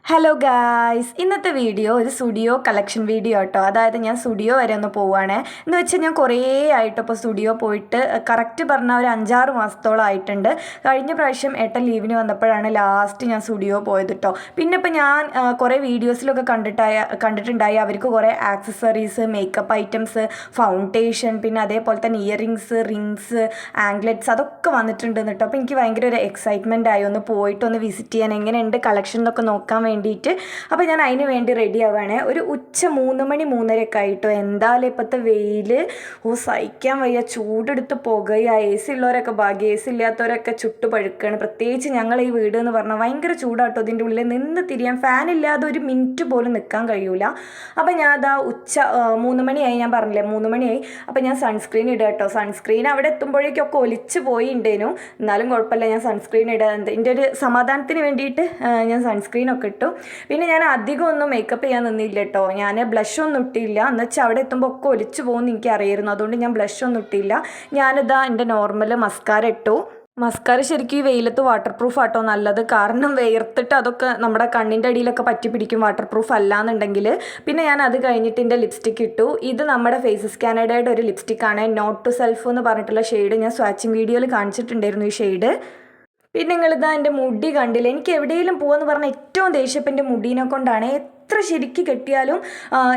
Hello guys, ഇന്നത്തെ video ഒരു studio collection video കേട്ടോ. അതായത് ഞാൻ സ്റ്റുഡിയോ വരെ ഒന്ന് പോവുകയാണേ. എന്ന് വെച്ചാൽ ഞാൻ കുറേ ആയിട്ട് ഇപ്പോൾ സ്റ്റുഡിയോ പോയിട്ട് കറക്റ്റ് പറഞ്ഞാൽ ഒരു 5-6 മാസത്തോളം ആയിട്ടുണ്ട്. കഴിഞ്ഞ പ്രാവശ്യം ഏട്ടൻ ലീവിന് വന്നപ്പോഴാണ് ലാസ്റ്റ് ഞാൻ സ്റ്റുഡിയോ പോയത് കേട്ടോ. പിന്നെ ഇപ്പോൾ ഞാൻ കുറേ വീഡിയോസിലൊക്കെ കണ്ടിട്ടുണ്ടായി അവർക്ക് കുറേ ആക്സസറീസ്, മേക്കപ്പ് ഐറ്റംസ്, ഫൗണ്ടേഷൻ, പിന്നെ അതേപോലെ തന്നെ ഇയറിങ്സ്, റിങ്സ്, ആംഗ്ലെറ്റ്സ് അതൊക്കെ വന്നിട്ടുണ്ട് കേട്ടോ. അപ്പോൾ എനിക്ക് ഭയങ്കര ഒരു എക്സൈറ്റ്മെൻ്റ് ആയി ഒന്ന് പോയിട്ടൊന്ന് വിസിറ്റ് ചെയ്യാൻ, എങ്ങനെയുണ്ട് കളക്ഷൻ എന്നൊക്കെ നോക്കാൻ വേണ്ടിയിട്ട്. അപ്പോൾ ഞാൻ അതിന് വേണ്ടി റെഡി ആവുകയാണ്. ഒരു ഉച്ച 3 മണി 3:30 ആയിട്ടോ. എന്തായാലും ഇപ്പോഴത്തെ വെയിൽ സഹിക്കാൻ വയ്യ, ചൂടെടുത്ത് പോകുക. AC ഉള്ളവരൊക്കെ ഭാഗ്യം, AC ഇല്ലാത്തവരൊക്കെ ചുട്ടു പഴുക്കുകയാണ്. പ്രത്യേകിച്ച് ഞങ്ങൾ ഈ വീട് എന്ന് പറഞ്ഞാൽ ഭയങ്കര ചൂടാട്ടോ. ഇതിൻ്റെ ഉള്ളിൽ നിന്ന് തിരിയാൻ ഫാനില്ലാതെ ഒരു മിനിറ്റ് പോലും നിൽക്കാൻ കഴിയൂല. അപ്പോൾ ഞാൻ അതാ ഉച്ച 3 മണിയായി, ഞാൻ പറഞ്ഞില്ലേ 3 മണിയായി. അപ്പോൾ ഞാൻ സൺസ്ക്രീൻ ഇടുക കേട്ടോ. സൺസ്ക്രീൻ അവിടെ എത്തുമ്പോഴേക്കൊക്കെ ഒലിച്ച് പോയി ഉണ്ടേനു, എന്നാലും കുഴപ്പമില്ല, ഞാൻ സൺസ്ക്രീൻ ഇടുക. എൻ്റെ ഒരു സമാധാനത്തിന് വേണ്ടിയിട്ട് ഞാൻ സൺസ്ക്രീനൊക്കെ ഇട്ടു. പിന്നെ ഞാൻ അധികം ഒന്നും മേക്കപ്പ് ചെയ്യാൻ നിന്നില്ല കേട്ടോ. ഞാൻ ബ്ലഷൊന്നും ഇട്ടില്ല, എന്ന് വെച്ചാൽ അവിടെ എത്തുമ്പോൾ ഒക്കെ ഒലിച്ചു പോകുമെന്ന് എനിക്ക് അറിയായിരുന്നു. അതുകൊണ്ട് ഞാൻ ബ്ലഷൊന്നും ഇട്ടില്ല. ഞാനിതാ എൻ്റെ നോർമൽ മസ്കാര ഇട്ടു. മസ്കാര ശരിക്കും ഈ വെയിലത്ത് വാട്ടർ പ്രൂഫ് ആട്ടോ നല്ലത്. കാരണം വേർത്തിട്ട് അതൊക്കെ നമ്മുടെ കണ്ണിൻ്റെ അടിയിലൊക്കെ പറ്റി പിടിക്കും വാട്ടർ പ്രൂഫ് അല്ലാന്നുണ്ടെങ്കിൽ. പിന്നെ ഞാൻ അത് കഴിഞ്ഞിട്ട് എൻ്റെ ലിപ്സ്റ്റിക്ക് ഇട്ടു. ഇത് നമ്മുടെ ഫേസസ് കാനഡയുടെ ഒരു ലിപ്സ്റ്റിക്കാണ്, നോട്ട് ടു സെൽഫ് എന്ന് പറഞ്ഞിട്ടുള്ള ഷെയ്ഡ്. ഞാൻ സ്വാച്ചിങ് വീഡിയോയിൽ കാണിച്ചിട്ടുണ്ടായിരുന്നു ഈ ഷെയ്ഡ്. പിന്നെ നിങ്ങളിതാ എൻ്റെ മുടി കണ്ടില്ല. എനിക്ക് എവിടെയെങ്കിലും പോകുമെന്ന് പറഞ്ഞാൽ ഏറ്റവും ദേഷ്യപ്പം എൻ്റെ മുടീനെ കൊണ്ടാണ്. എത്ര ശരിക്ക് കെട്ടിയാലും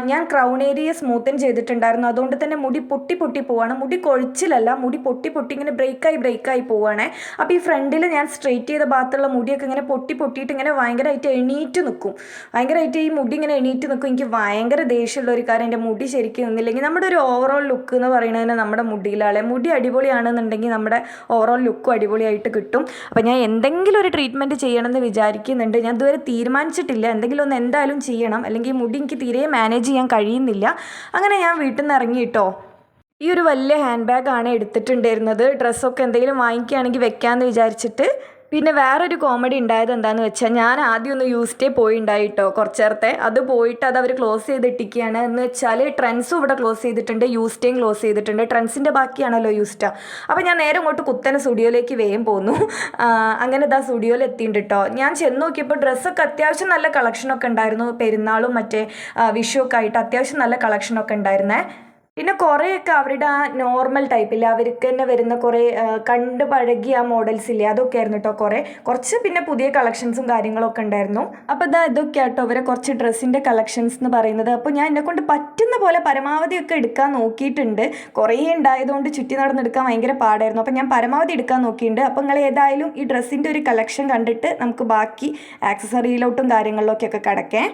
ഞാൻ ക്രൗൺ ഏരിയ സ്മൂത്തൻ ചെയ്തിട്ടുണ്ടായിരുന്നു. അതുകൊണ്ട് തന്നെ മുടി പൊട്ടി പോവാണ്. മുടി കൊഴിച്ചിലല്ല, മുടി പൊട്ടി ഇങ്ങനെ ബ്രേക്കായി പോവുകയാണേ. അപ്പോൾ ഈ ഫ്രണ്ടിൽ ഞാൻ സ്ട്രെയിറ്റ് ചെയ്ത ഭാഗത്തുള്ള മുടിയൊക്കെ ഇങ്ങനെ പൊട്ടിയിട്ട് ഇങ്ങനെ ഭയങ്കരമായിട്ട് എണീറ്റ് നിൽക്കും. ഭയങ്കരമായിട്ട് ഈ മുടി ഇങ്ങനെ എണീറ്റ് നിൽക്കും. എനിക്ക് ഭയങ്കര ദേഷ്യമുള്ള ഒരു കാര്യം, എൻ്റെ മുടി ശരിക്കും നിന്നില്ലെങ്കിൽ നമ്മുടെ ഒരു ഓവറോൾ ലുക്ക് എന്ന് പറയുന്നതിന് നമ്മുടെ മുടിയിലാളെ മുടി അടിപൊളിയാണെന്നുണ്ടെങ്കിൽ നമ്മുടെ ഓവറോൾ ലുക്കും അടിപൊളിയായിട്ട് കിട്ടും. അപ്പോൾ ഞാൻ എന്തെങ്കിലും ഒരു ട്രീറ്റ്മെൻറ്റ് ചെയ്യണമെന്ന് വിചാരിക്കുന്നുണ്ട്. ഞാൻ ഇതുവരെ തീരുമാനിച്ചിട്ടില്ല. എന്തെങ്കിലും ഒന്ന് എന്തായാലും ചെയ്യണം, അല്ലെങ്കിൽ മുടി എനിക്ക് തീരെ മാനേജ് ചെയ്യാൻ കഴിയുന്നില്ല. അങ്ങനെ ഞാൻ വീട്ടിൽ നിന്ന് ഇറങ്ങിയിട്ടോ. ഈ ഒരു വലിയ ഹാൻഡ് ബാഗാണ് എടുത്തിട്ടുണ്ടായിരുന്നത്. ഡ്രസ്സൊക്കെ എന്തെങ്കിലും വാങ്ങിക്കുകയാണെങ്കിൽ വെക്കാമെന്ന് വിചാരിച്ചിട്ട്. പിന്നെ വേറൊരു കോമഡി ഉണ്ടായത് എന്താണെന്ന് വെച്ചാൽ, ഞാൻ ആദ്യം ഒന്ന് യൂസ്റ്റേ പോയിണ്ടായിട്ടോ കുറച്ച് നേരത്തെ. അത് പോയിട്ട് അത് അവർ ക്ലോസ് ചെയ്തിട്ടിരിക്കുകയാണ്. എന്ന് വെച്ചാൽ ട്രെൻഡ്സും ഇവിടെ ക്ലോസ് ചെയ്തിട്ടുണ്ട്, യൂസ്റ്റേയും ക്ലോസ് ചെയ്തിട്ടുണ്ട്. ട്രെൻഡ്സിൻ്റെ ബാക്കിയാണല്ലോ യൂസ്റ്റ. അപ്പോൾ ഞാൻ നേരെ ഇങ്ങോട്ട് കുത്തനെ സ്റ്റുഡിയോയിലേക്ക് വേഗം പോന്നു. അങ്ങനെ ഇതാ സ്റ്റുഡിയോയിൽ എത്തിയിട്ടുണ്ട് കേട്ടോ. ഞാൻ ചെന്ന് നോക്കിയപ്പോൾ ഡ്രസ്സൊക്കെ അത്യാവശ്യം നല്ല കളക്ഷനൊക്കെ ഉണ്ടായിരുന്നു. പെരുന്നാളും മറ്റേ വിഷുവൊക്കെ ആയിട്ട് അത്യാവശ്യം നല്ല കളക്ഷനൊക്കെ ഉണ്ടായിരുന്നേ. പിന്നെ കുറേയൊക്കെ അവരുടെ ആ നോർമൽ ടൈപ്പില്ല, അവർക്ക് തന്നെ വരുന്ന കുറേ കണ്ട് പഴകിയ ആ മോഡൽസ് ഇല്ലേ, അതൊക്കെ ആയിരുന്നു കേട്ടോ. കുറച്ച് പിന്നെ പുതിയ കളക്ഷൻസും കാര്യങ്ങളൊക്കെ ഉണ്ടായിരുന്നു. അപ്പോൾ ഇതൊക്കെ ആട്ടോ അവരെ കുറച്ച് ഡ്രസ്സിൻ്റെ കളക്ഷൻസ് എന്ന് പറയുന്നത്. അപ്പോൾ ഞാൻ എന്നെക്കൊണ്ട് പറ്റുന്ന പോലെ പരമാവധിയൊക്കെ എടുക്കാൻ നോക്കിയിട്ടുണ്ട്. കുറേ ഉണ്ടായതുകൊണ്ട് ചുറ്റി നടന്നെടുക്കാൻ ഭയങ്കര പാടായിരുന്നു. അപ്പോൾ ഞാൻ പരമാവധി എടുക്കാൻ നോക്കിയിട്ടുണ്ട്. അപ്പോൾ നിങ്ങൾ ഏതായാലും ഈ ഡ്രസ്സിൻ്റെ ഒരു കളക്ഷൻ കണ്ടിട്ട് നമുക്ക് ബാക്കി ആക്സസറിയിലോട്ടും കാര്യങ്ങളിലൊക്കെ കിടക്കേ.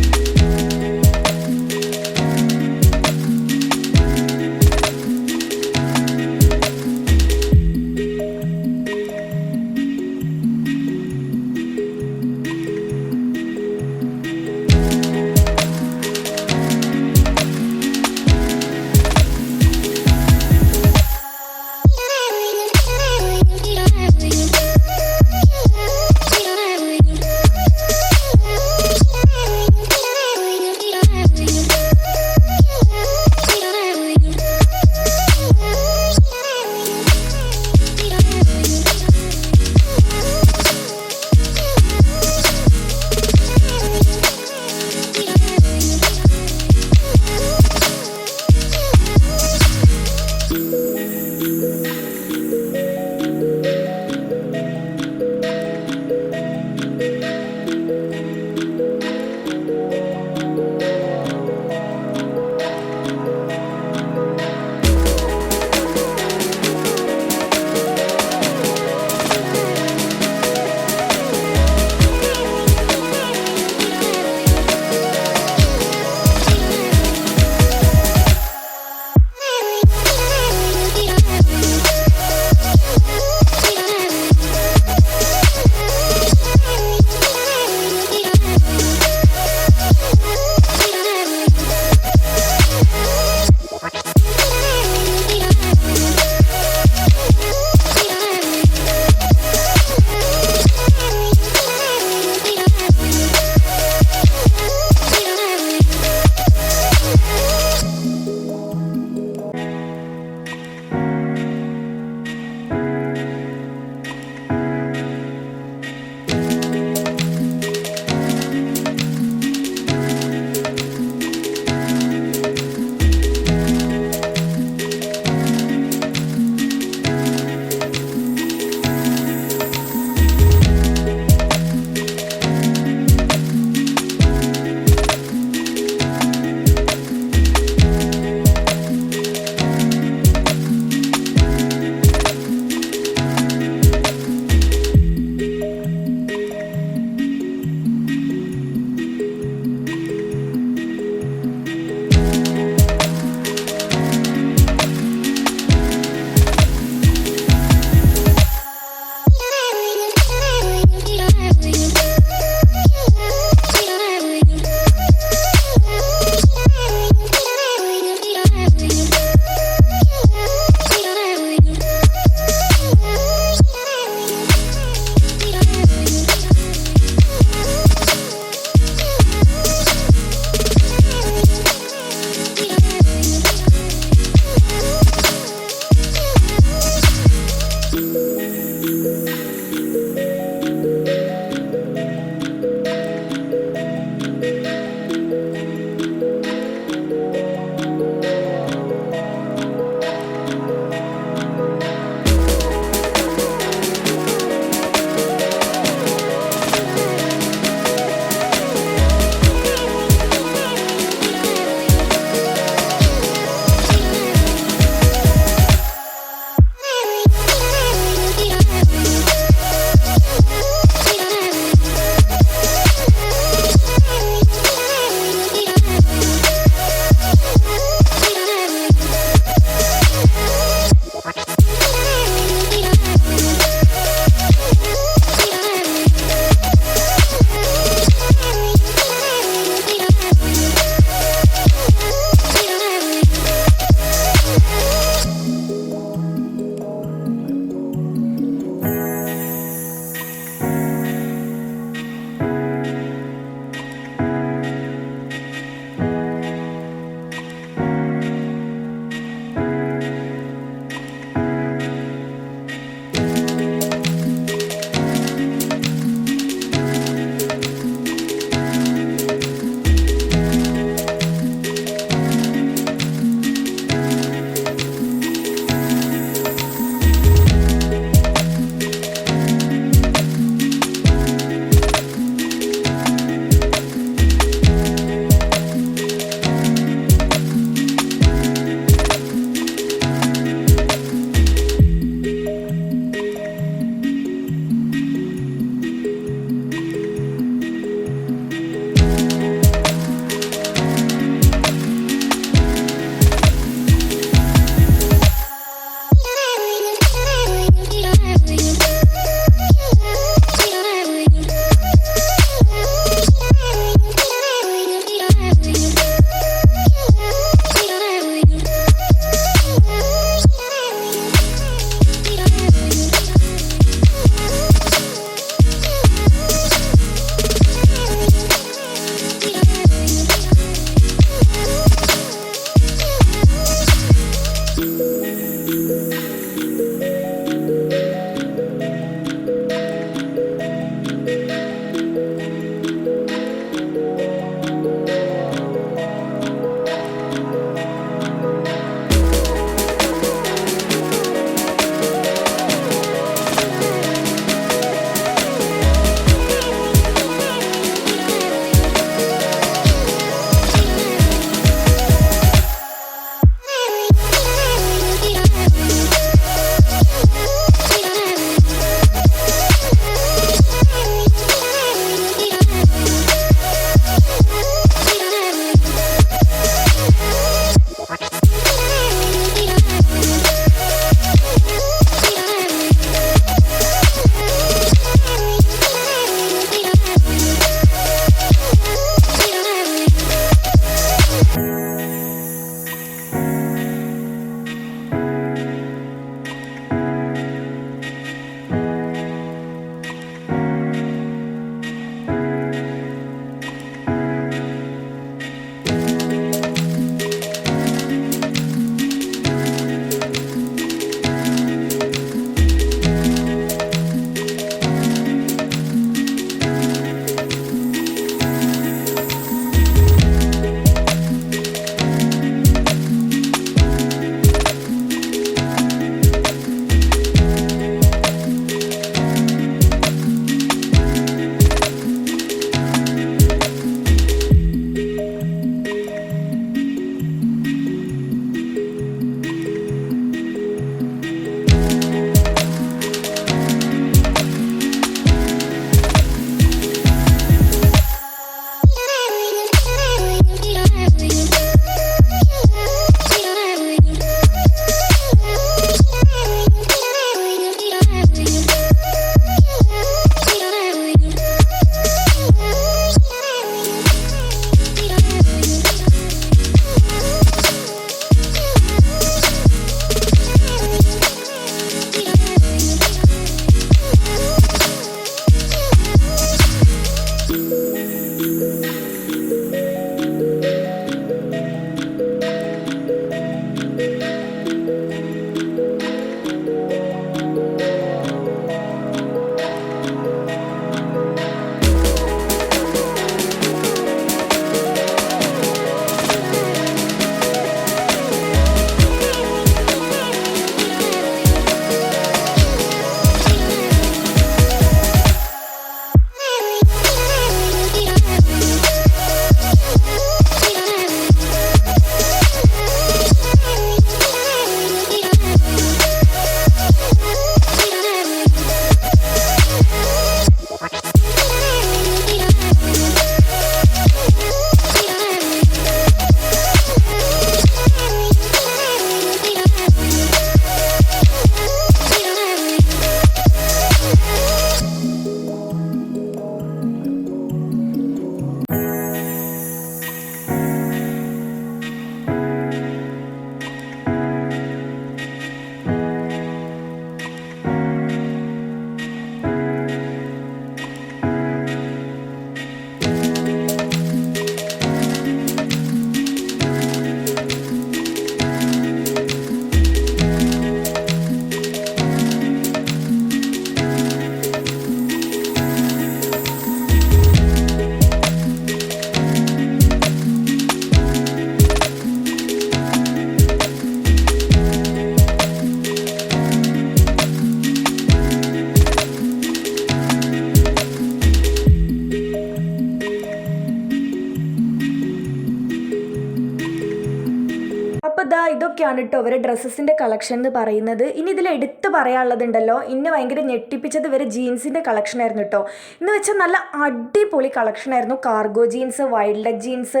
ഇതൊക്കെയാണ് കേട്ടോ ഇവരെ ഡ്രസ്സസിൻ്റെ കളക്ഷൻ എന്ന് പറയുന്നത്. ഇനി ഇതിൽ എടുത്ത് പറയാനുള്ളതുണ്ടല്ലോ, ഇന്നെ ഭയങ്കര ഞെട്ടിപ്പിച്ചത് ഇവരെ ജീൻസിൻ്റെ കളക്ഷൻ ആയിരുന്നു കേട്ടോ. എന്ന് വെച്ചാൽ നല്ല അടിപൊളി കളക്ഷൻ ആയിരുന്നു. Cargo jeans, wild leg jeans,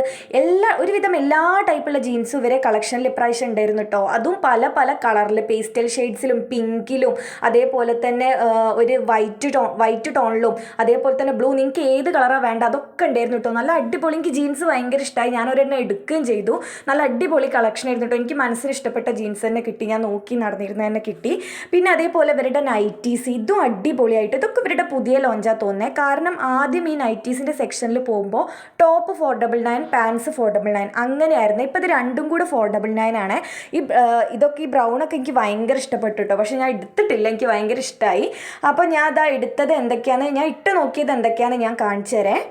ഒരുവിധം എല്ലാ ടൈപ്പുള്ള ജീൻസും ഇവരെ കളക്ഷനിൽ ഇപ്രാവശ്യം ഉണ്ടായിരുന്നു കേട്ടോ. അതും പല പല കളറിൽ, പേസ്റ്റൽ ഷെയ്ഡ്സിലും പിങ്കിലും അതേപോലെ തന്നെ ഒരു വൈറ്റ് ടോണിലും അതേപോലെ തന്നെ ബ്ലൂ, നിങ്ങൾക്ക് ഏത് കളറാണ് വേണ്ട അതൊക്കെ ഉണ്ടായിരുന്നു കേട്ടോ. നല്ല അടിപൊളി, എനിക്ക് ജീൻസ് ഭയങ്കര ഇഷ്ടമായി, ഞാനൊരെണ്ണം എടുക്കുകയും ചെയ്തു. നല്ല അടിപൊളി കളക്ഷൻ ആയിരുന്നു കേട്ടോ. എനിക്ക് മനസ്സിന് ഇഷ്ടപ്പെട്ട ജീൻസ് തന്നെ കിട്ടി, ഞാൻ നോക്കി നടന്നിരുന്ന തന്നെ കിട്ടി. പിന്നെ അതേപോലെ ഇവരുടെ നൈറ്റീസ്, ഇതും അടിപൊളിയായിട്ട്, ഇതൊക്കെ ഇവരുടെ പുതിയ ലോഞ്ചാണ് തോന്നുന്നത്. കാരണം ആദ്യം ഈ നൈറ്റീസിൻ്റെ സെക്ഷനിൽ പോകുമ്പോൾ ടോപ്പ് 499, പാൻസ് 499 അങ്ങനെയായിരുന്നു. ഇപ്പോൾ ഇത് രണ്ടും കൂടെ 499 ആണ്. ഇതൊക്കെ ഈ ബ്രൗണൊക്കെ എനിക്ക് ഭയങ്കര ഇഷ്ടപ്പെട്ടു കേട്ടോ. പക്ഷേ ഞാൻ എടുത്തിട്ടില്ല, എനിക്ക് ഭയങ്കര ഇഷ്ടമായി. അപ്പോൾ ഞാൻ അതാ എടുത്തത് എന്തൊക്കെയാണ്, ഞാൻ ഇട്ട് നോക്കിയത് എന്തൊക്കെയാണെന്ന് ഞാൻ കാണിച്ചു തരാം.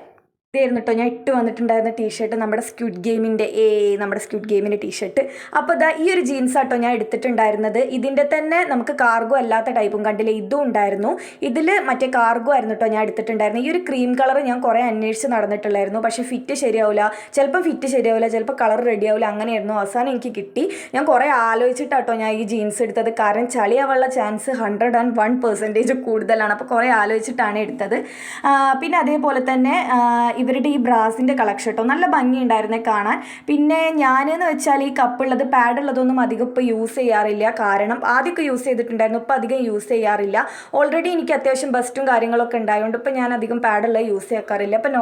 ഇതായിരുന്നു കേട്ടോ ഞാൻ ഇട്ട് വന്നിട്ടുണ്ടായിരുന്ന ടീഷർട്ട്, നമ്മുടെ സ്ക്വിഡ് ഗെയിമിൻ്റെ ടീഷർട്ട്. അപ്പോൾ ഇതാ ഈ ഒരു ജീൻസ് ആട്ടോ ഞാൻ എടുത്തിട്ടുണ്ടായിരുന്നത്. ഇതിൻ്റെ തന്നെ നമുക്ക് കാർഗോ അല്ലാത്ത ടൈപ്പും കണ്ടില്ലേ, ഇതും ഉണ്ടായിരുന്നു. ഇതിൽ മറ്റേ കാർഗോ ആയിരുന്നു കേട്ടോ ഞാൻ എടുത്തിട്ടുണ്ടായിരുന്നു. ഈ ഒരു ക്രീം കളർ ഞാൻ കുറേ അന്വേഷിച്ച് നടന്നിട്ടുള്ളായിരുന്നു. പക്ഷേ ഫിറ്റ് ശരിയാവില്ല, ചിലപ്പോൾ കളർ റെഡിയാവില്ല, അങ്ങനെയായിരുന്നു. അവസാനം എനിക്ക് കിട്ടി. ഞാൻ കുറേ ആലോചിച്ചിട്ടാട്ടോ ഞാൻ ഈ ജീൻസ് എടുത്തത്. കാരണം ചളിയാവാനുള്ള ചാൻസ് 101% കൂടുതലാണ്. അപ്പോൾ കുറേ ആലോചിച്ചിട്ടാണ് എടുത്തത്. പിന്നെ അതേപോലെ തന്നെ ഇവരുടെ ഈ ബ്രാസിൻ്റെ കളക്ഷൻ കേട്ടോ നല്ല ഭംഗിയുണ്ടായിരുന്നേ കാണാൻ. പിന്നെ ഞാനെന്ന് വെച്ചാൽ ഈ കപ്പുള്ളത് പാഡുള്ളതൊന്നും അധികം ഇപ്പോൾ യൂസ് ചെയ്യാറില്ല. കാരണം ആദ്യമൊക്കെ യൂസ് ചെയ്തിട്ടുണ്ടായിരുന്നു, ഇപ്പോൾ അധികം യൂസ് ചെയ്യാറില്ല. ഓൾറെഡി എനിക്ക് അത്യാവശ്യം ബസ്റ്റും കാര്യങ്ങളൊക്കെ ഉണ്ടായതുകൊണ്ട് ഇപ്പോൾ ഞാൻ അധികം പാഡുള്ളത് യൂസ് ചെയ്യാറില്ല. ഇപ്പോൾ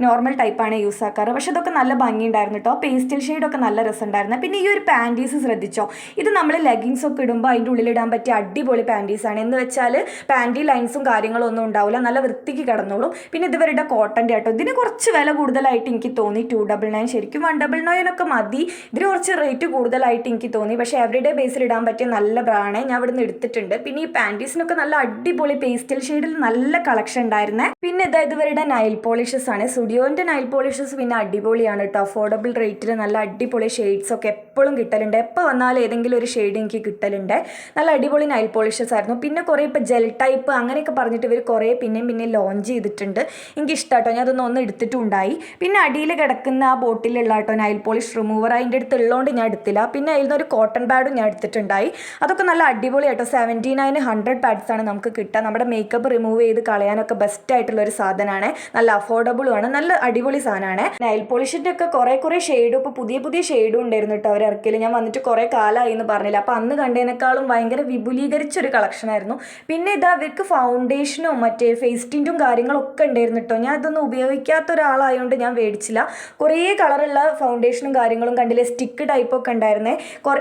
നോർമൽ ടൈപ്പാണ് യൂസ് ആക്കാറ്. പക്ഷേ ഇതൊക്കെ നല്ല ഭംഗിയുണ്ടായിരുന്നു കേട്ടോ. പേസ്റ്റൽ ഷെയ്ഡൊക്കെ നല്ല രസമുണ്ടായിരുന്നു. പിന്നെ ഈ ഒരു പാൻറ്റീസ് ശ്രദ്ധിച്ചോ, ഇത് നമ്മൾ ലെഗിങ്സ് ഒക്കെ ഇടുമ്പോൾ അതിൻ്റെ ഉള്ളിലിടാൻ പറ്റിയ അടിപൊളി പാൻറ്റീസാണ്. എന്ന് വെച്ചാൽ പാൻറ്റി ലൈൻസും കാര്യങ്ങളും ഒന്നും ഉണ്ടാവില്ല, നല്ല വൃത്തിക്ക് കിടന്നോളും. പിന്നെ ഇതുവരുടെ കോട്ടൻ്റെ കേട്ടോ. ഇതിന് കുറച്ച് വില കൂടുതലായിട്ട് എനിക്ക് തോന്നി, 299. ശരിക്കും 199 ഒക്കെ മതി, ഇതിന് കുറച്ച് റേറ്റ് കൂടുതലായിട്ട് എനിക്ക് തോന്നി. പക്ഷേ എവറിഡേ ബേസിൽ ഇടാൻ പറ്റിയ നല്ല ബ്രാൻഡ് ഞാൻ ഇവിടെ നിന്ന് എടുത്തിട്ടുണ്ട്. പിന്നെ ഈ പാൻറ്റീസിനൊക്കെ നല്ല അടിപൊളി പേസ്റ്റൽ ഷെയ്ഡിൽ നല്ല കളക്ഷൻ ഉണ്ടായിരുന്നേ. പിന്നെ ഇവരുടെ നൈൽ പോളിഷസ് ആണ്. സ്റ്റുഡിയോൻ്റെ നൈൽ പോളിഷസ് പിന്നെ അടിപൊളിയാണ് കേട്ടോ. അഫോർഡബിൾ റേറ്റിൽ നല്ല അടിപൊളി ഷെയ്ഡ്സ് ഒക്കെ എപ്പോഴും കിട്ടലുണ്ട്. എപ്പോൾ വന്നാലും ഏതെങ്കിലും ഒരു ഷെയ്ഡ് എനിക്ക് കിട്ടലുണ്ട്. നല്ല അടിപൊളി നൈൽ പോളിഷസ് ആയിരുന്നു. പിന്നെ കുറേ ഇപ്പോൾ ജെൽ ടൈപ്പ് അങ്ങനെയൊക്കെ പറഞ്ഞിട്ട് ഇവർ കുറേ പിന്നെ ലോഞ്ച് ചെയ്തിട്ടുണ്ട്. എനിക്ക് ഇഷ്ടമാട്ടോ, ഞാൻ അതൊന്നും എടുത്തിട്ടുണ്ടായി. പിന്നെ അടിയിൽ കിടക്കുന്ന ആ ബോട്ടിലുള്ള കേട്ടോ നൈൽ പോളിഷ് റിമൂവർ, അതിൻ്റെ അടുത്ത് ഉള്ളതുകൊണ്ട് ഞാൻ എടുത്തില്ല. പിന്നെ അതിൽ നിന്നൊരു കോട്ടൺ പാഡും ഞാൻ എടുത്തിട്ടുണ്ടായി. അതൊക്കെ നല്ല അടിപൊളി കേട്ടോ. 79 100 പാഡ്സാണ് നമുക്ക് കിട്ടുക. നമ്മുടെ മേക്കപ്പ് റിമൂവ് ചെയ്ത് കളയാനൊക്കെ ബെസ്റ്റ് ആയിട്ടുള്ളൊരു സാധനമാണ്. നല്ല അഫോർഡബിളുമാണ്, നല്ല അടിപൊളി സാധനമാണ്. നൈൽ പോളിഷിൻ്റെ ഒക്കെ കുറേ ഷെയ്ഡും ഇപ്പോൾ പുതിയ ഷെയ്ഡും ഉണ്ടായിരുന്നു കേട്ടോ അവർ ഇറക്കിയിൽ. ഞാൻ വന്നിട്ട് കുറേ കാലമായി എന്ന് പറഞ്ഞില്ല. അപ്പോൾ അന്ന് കണ്ടതിനേക്കാളും ഭയങ്കര വിപുലീകരിച്ചൊരു കളക്ഷനായിരുന്നു. പിന്നെ അവർക്ക് ഫൗണ്ടേഷനും മറ്റേ ഫേസ് ടിൻറ്റും കാര്യങ്ങളൊക്കെ ഉണ്ടായിരുന്നു കേട്ടോ. ഞാൻ ഇതൊന്നും ഉപയോഗിക്കാത്ത ഒരാളായതുകൊണ്ട് ഞാൻ മേടിച്ചില്ല. കുറേ കളറുള്ള ഫൗണ്ടേഷനും കാര്യങ്ങളും കണ്ടില്ലേ, സ്റ്റിക്ക് ടൈപ്പൊക്കെ ഉണ്ടായിരുന്നേ.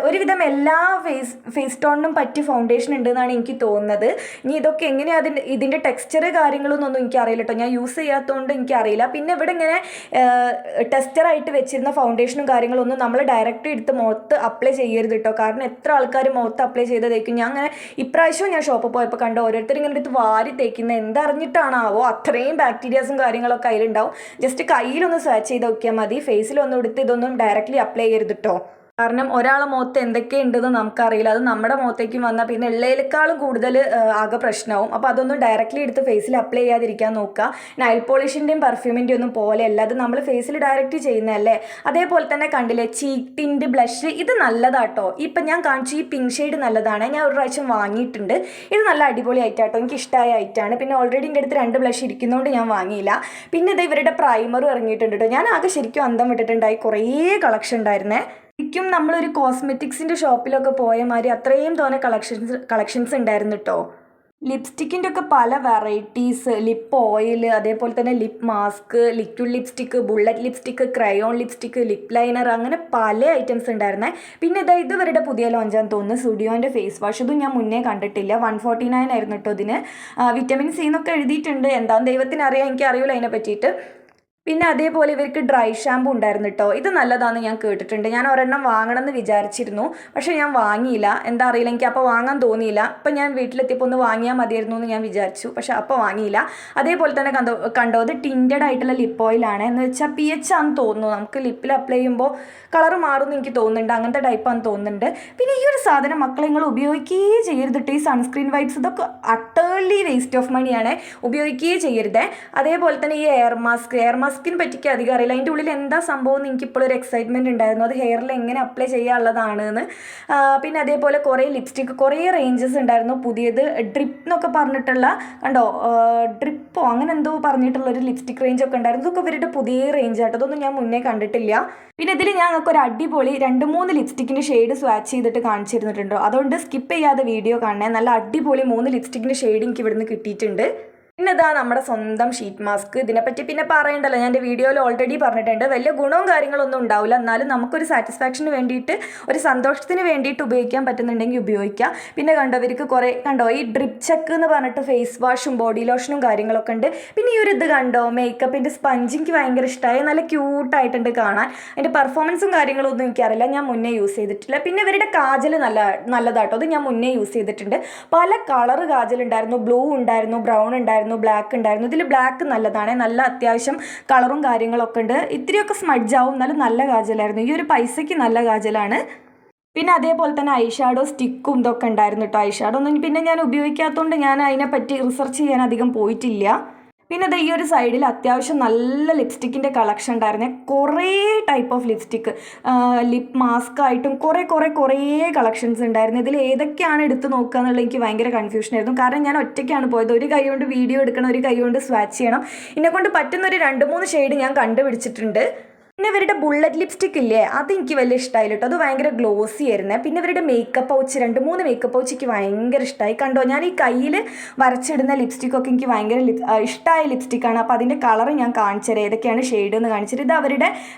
ഒരുവിധം എല്ലാ ഫേസ് ടോണിനും പറ്റിയ ഫൗണ്ടേഷൻ ഉണ്ടെന്നാണ് എനിക്ക് തോന്നുന്നത്. ഇനി ഇതൊക്കെ എങ്ങനെയാണ് ഇതിൻ്റെ ടെക്സ്ചർ കാര്യങ്ങളൊന്നും എനിക്കറിയില്ല കേട്ടോ, ഞാൻ യൂസ് ചെയ്യാത്തതുകൊണ്ട് എനിക്കറിയില്ല. പിന്നെ ഇവിടെ ഇങ്ങനെ ടെസ്റ്ററായിട്ട് വെച്ചിരുന്ന ഫൗണ്ടേഷനും കാര്യങ്ങളൊന്നും നമ്മൾ ഡയറക്റ്റ് എടുത്ത് മുഖത്ത് അപ്ലൈ ചെയ്യരുത് കേട്ടോ. കാരണം എത്ര ആൾക്കാർ മുഖത്ത് അപ്ലൈ ചെയ്തതേക്കും. ഞാൻ അങ്ങനെ ഇപ്രാവശ്യവും ഞാൻ ഷോപ്പിൽ പോയപ്പോൾ കണ്ടു ഓരോരുത്തർ ഇങ്ങനെ എടുത്ത് വാരി തേക്കുന്നത്, എന്തറിഞ്ഞിട്ടാണാവോ അത്രയും ബാക്ടീരിയാസും കാര്യങ്ങളൊക്കെ അതിലുണ്ടാവും. ജസ്റ്റ് കയ്യിലൊന്ന് സ്വാച്ച് ചെയ്ത് നോക്കിയാൽ മതി. ഫേസിലൊന്നും എടുത്ത് ഇതൊന്നും ഡയറക്റ്റ്ലി അപ്ലൈ ചെയ്യരുത് കേട്ടോ. കാരണം ഒരാളെ മുഖത്ത് എന്തൊക്കെയുണ്ടെന്ന് നമുക്കറിയില്ല. അത് നമ്മുടെ മുഖത്തേക്കും വന്നാൽ പിന്നെ ഉള്ളതിനേക്കാളും കൂടുതൽ ആകെ പ്രശ്നമാവും. അപ്പോൾ അതൊന്നും ഡയറക്റ്റ്ലി എടുത്ത് ഫേസിൽ അപ്ലൈ ചെയ്യാതിരിക്കാൻ നോക്കുക. നൈൽ പോളിഷിൻ്റെയും പെർഫ്യൂമിൻ്റെയും ഒന്നും പോലെയല്ല, അത് നമ്മൾ ഫേസിൽ ഡയറക്റ്റ് ചെയ്യുന്നതല്ലേ. അതേപോലെ തന്നെ കണ്ടില്ലേ ചീക്ക് ടിൻറ്റ് ബ്ലഷ്, ഇത് നല്ലതാട്ടോ. ഇപ്പം ഞാൻ കാണിച്ചു ഈ പിങ്ക് ഷെയ്ഡ് നല്ലതാണ്, ഞാൻ ഒരു പ്രാവശ്യം വാങ്ങിയിട്ടുണ്ട്. ഇത് നല്ല അടിപൊളി ആയിട്ടാട്ടോ, എനിക്ക് ഇഷ്ടമായ ആയിട്ടാണ്. പിന്നെ ഓൾറെഡി എൻ്റെ അടുത്ത് 2 ബ്ലഷ് ഇരിക്കുന്നതുകൊണ്ട് ഞാൻ വാങ്ങിയില്ല. പിന്നെ ഇവരുടെ പ്രൈമറും ഇറങ്ങിയിട്ടുണ്ട് കേട്ടോ. ഞാൻ ആകെ ശരിക്കും അന്തം വിട്ടിട്ടുണ്ടായി, കുറേ കളക്ഷൻ ഉണ്ടായിരുന്നേ. ശരിക്കും നമ്മളൊരു കോസ്മെറ്റിക്സിൻ്റെ ഷോപ്പിലൊക്കെ പോയ മാതിരി അത്രയും തോന്നെ കളക്ഷൻസ് ഉണ്ടായിരുന്നു കേട്ടോ. ലിപ്സ്റ്റിക്കിൻ്റെ ഒക്കെ പല വെറൈറ്റീസ്, ലിപ്പ് ഓയിൽ, അതേപോലെ തന്നെ lip mask, liquid lipstick, bullet lipstick, crayon lipstick, lip liner, അങ്ങനെ പല ഐറ്റംസ് ഉണ്ടായിരുന്നേ. പിന്നെ ഇതുവരുടെ പുതിയ ലോഞ്ചാന്ന് തോന്നുന്നു സ്റ്റുഡിയോൻ്റെ ഫേസ് വാഷ്. ഇതും ഞാൻ മുന്നേ കണ്ടിട്ടില്ല. 149 ആയിരുന്നു കേട്ടോ ഇതിന്. വിറ്റമിൻ സി എന്നൊക്കെ എഴുതിയിട്ടുണ്ട്, എന്താണെന്ന് ദൈവത്തിന് അറിയാം, എനിക്ക് അറിയില്ല അതിനെ പറ്റിയിട്ട്. പിന്നെ അതേപോലെ ഇവർക്ക് ഡ്രൈ ഷാമ്പു ഉണ്ടായിരുന്നു കേട്ടോ. ഇത് നല്ലതാണെന്ന് ഞാൻ കേട്ടിട്ടുണ്ട്. ഞാൻ ഒരെണ്ണം വാങ്ങണമെന്ന് വിചാരിച്ചിരുന്നു, പക്ഷേ ഞാൻ വാങ്ങിയില്ല. എന്താ അറിയില്ല, എനിക്ക് അപ്പോൾ വാങ്ങാൻ തോന്നിയില്ല. അപ്പം ഞാൻ വീട്ടിലെത്തിയപ്പോൾ ഒന്ന് വാങ്ങിയാൽ മതിയായിരുന്നു എന്ന് ഞാൻ വിചാരിച്ചു, പക്ഷേ അപ്പോൾ വാങ്ങിയില്ല. അതേപോലെ തന്നെ കണ്ടോ ഇത് ടിൻറ്റഡ് ആയിട്ടുള്ള ലിപ്പ് ഓയിലാണ്. എന്ന് വെച്ചാൽ PH ആണെന്ന് തോന്നുന്നു. നമുക്ക് ലിപ്പിൽ അപ്ലൈ ചെയ്യുമ്പോൾ കളർ മാറുമെന്ന് എനിക്ക് തോന്നുന്നുണ്ട്, അങ്ങനത്തെ ടൈപ്പാണെന്ന് തോന്നുന്നുണ്ട്. പിന്നെ ഈ ഒരു സാധനം മക്കളെ നിങ്ങൾ ഉപയോഗിക്കുകയേ ചെയ്യരുത്. ഈ സൺസ്ക്രീൻ വൈപ്സ് ഇതൊക്കെ അട്ടേർലി വേസ്റ്റ് ഓഫ് മണിയാണ്, ഉപയോഗിക്കുകയേ ചെയ്യരുത്. അതേപോലെ തന്നെ ഈ എയർ മാസ്ക് മാസ്കിനെ പറ്റിക്ക് അധികം അറിയില്ല. അതിൻ്റെ ഉള്ളിൽ എന്താ സംഭവം എന്ന് എനിക്കിപ്പോഴും ഒരു എക്സൈറ്റ്മെൻറ്റ് ഉണ്ടായിരുന്നു, അത് ഹെയറിൽ എങ്ങനെ അപ്ലൈ ചെയ്യാനുള്ളതാണ് എന്ന്. പിന്നെ അതേപോലെ കുറേ ലിപ്സ്റ്റിക്ക്, കുറേ റേഞ്ചസ് ഉണ്ടായിരുന്നു. പുതിയത് ഡ്രിപ്പ് എന്നൊക്കെ പറഞ്ഞിട്ടുള്ള, കണ്ടോ, ഡ്രിപ്പോ അങ്ങനെ എന്തോ പറഞ്ഞിട്ടുള്ളൊരു ലിപ്സ്റ്റിക് റേഞ്ചൊക്കെ ഉണ്ടായിരുന്നു. ഇതൊക്കെ ഇവരുടെ പുതിയ റേഞ്ച് ആട്ടോ, അതൊന്നും ഞാൻ മുന്നേ കണ്ടിട്ടില്ല. പിന്നെ ഇതിൽ ഞങ്ങൾക്ക് ഒരു അടിപൊളി 2-3 ലിപ്സ്റ്റിക്കിൻ്റെ ഷെയ്ഡ് സ്വാച്ച് ചെയ്തിട്ട് കാണിച്ചിരുന്നിട്ടുണ്ടോ, അതുകൊണ്ട് സ്കിപ്പ് ചെയ്യാതെ വീഡിയോ കാണണേ. നല്ല അടിപൊളി 3 ലിപ്സ്റ്റിക്കിൻ്റെ ഷെയ്ഡ് എനിക്ക് ഇവിടുന്ന് കിട്ടിയിട്ടുണ്ട്. പിന്നെ ഇതാ നമ്മുടെ സ്വന്തം ഷീറ്റ് മാസ്ക്. ഇതിനെപ്പറ്റി പിന്നെ പറയണ്ടല്ലോ, ഞാൻ എൻ്റെ വീഡിയോയിൽ ഓൾറെഡി പറഞ്ഞിട്ടുണ്ട്. വലിയ ഗുണവും കാര്യങ്ങളൊന്നും ഉണ്ടാവില്ല, എന്നാലും നമുക്കൊരു സാറ്റിസ്ഫാക്ഷന് വേണ്ടിയിട്ട്, ഒരു സന്തോഷത്തിന് വേണ്ടിയിട്ട് ഉപയോഗിക്കാൻ പറ്റുന്നുണ്ടെങ്കിൽ ഉപയോഗിക്കാം. പിന്നെ കണ്ടവർക്ക് കുറേ കണ്ടോ ഈ ഡ്രിപ്പ് ചെക്ക് എന്ന് പറഞ്ഞിട്ട് ഫേസ് വാഷും ബോഡി ലോഷനും കാര്യങ്ങളൊക്കെ ഉണ്ട്. പിന്നെ ഈ ഒരു ഇത് കണ്ടോ, മേക്കപ്പിൻ്റെ സ്പഞ്ച് എനിക്ക് ഭയങ്കര ഇഷ്ടമായി, നല്ല ക്യൂട്ടായിട്ടുണ്ട് കാണാൻ. അതിൻ്റെ പെർഫോമൻസും കാര്യങ്ങളൊന്നും എനിക്കറിയില്ല, ഞാൻ മുന്നേ യൂസ് ചെയ്തിട്ടില്ല. പിന്നെ ഇവരുടെ കാജൽ നല്ലതാട്ടോ, അത് ഞാൻ മുന്നേ യൂസ് ചെയ്തിട്ടുണ്ട്. പല കളർ കാജൽ ഉണ്ടായിരുന്നു, ബ്ലൂ ഉണ്ടായിരുന്നു, ബ്രൗൺ ഉണ്ടായിരുന്നു, ബ്ലാക്ക് ഉണ്ടായിരുന്നു. ഇതിൽ ബ്ലാക്ക് നല്ലതാണ്, നല്ല അത്യാവശ്യം കളറും കാര്യങ്ങളൊക്കെ ഉണ്ട്. ഇത്തിരിയൊക്കെ സ്മഡ്ജാവും, എന്നാലും നല്ല കാജലായിരുന്നു. ഈ ഒരു പൈസയ്ക്ക് നല്ല കാജലാണ്. പിന്നെ അതേപോലെ തന്നെ ഐഷാഡോ സ്റ്റിക്കും ഇതൊക്കെ ഉണ്ടായിരുന്നു കേട്ടോ. ഐഷാഡോ ഒന്നും പിന്നെ ഞാൻ ഉപയോഗിക്കാത്തതുകൊണ്ട് ഞാൻ അതിനെപ്പറ്റി റിസർച്ച് ചെയ്യാൻ അധികം പോയിട്ടില്ല. പിന്നെ ഈ ഒരു സൈഡിൽ അത്യാവശ്യം നല്ല ലിപ്സ്റ്റിക്കിൻ്റെ കളക്ഷൻ ഉണ്ടായിരുന്നേ, കുറേ type of lipstick, lip mask ആയിട്ടും കുറേ കളക്ഷൻസ് ഉണ്ടായിരുന്നു. ഇതിൽ ഏതൊക്കെയാണ് എടുത്ത് നോക്കുക എന്നുള്ളത് എനിക്ക് ഭയങ്കര കൺഫ്യൂഷനായിരുന്നു. കാരണം ഞാൻ ഒറ്റയ്ക്കാണ് പോയത്, ഒരു കൈ കൊണ്ട് വീഡിയോ എടുക്കണം, ഒരു കൈ കൊണ്ട് സ്വാച്ച് ചെയ്യണം. എന്നെക്കൊണ്ട് പറ്റുന്ന ഒരു 2-3 ഷെയ്ഡ് ഞാൻ കണ്ടുപിടിച്ചിട്ടുണ്ട്. പിന്നെ ഇവരുടെ ബുള്ളറ്റ് ലിപ്സ്റ്റിക് ഇല്ലേ, അത് എനിക്ക് വലിയ ഇഷ്ടമായില്ല കേട്ടോ, അത് ഭയങ്കര ഗ്ലോസി ആയിരുന്നേ. പിന്നെ ഇവരുടെ മേക്കപ്പ് പൗച്ച്, 2-3 മേക്കപ്പ് പൗച്ച് എനിക്ക് ഭയങ്കര ഇഷ്ടമായി. കണ്ടോ, ഞാൻ ഈ കയ്യിൽ വരച്ചിടുന്ന ലിപ്സ്റ്റിക്കൊക്കെ എനിക്ക് ഭയങ്കര ഇഷ്ടമായ ലിപ്സ്റ്റിക്കാണ്. അപ്പോൾ അതിൻ്റെ കളർ ഞാൻ കാണിച്ചു തരാം, ഏതൊക്കെയാണ് ഷെയ്ഡ് എന്ന് കാണിച്ചിട്ട്. ഇത് അവരുടെ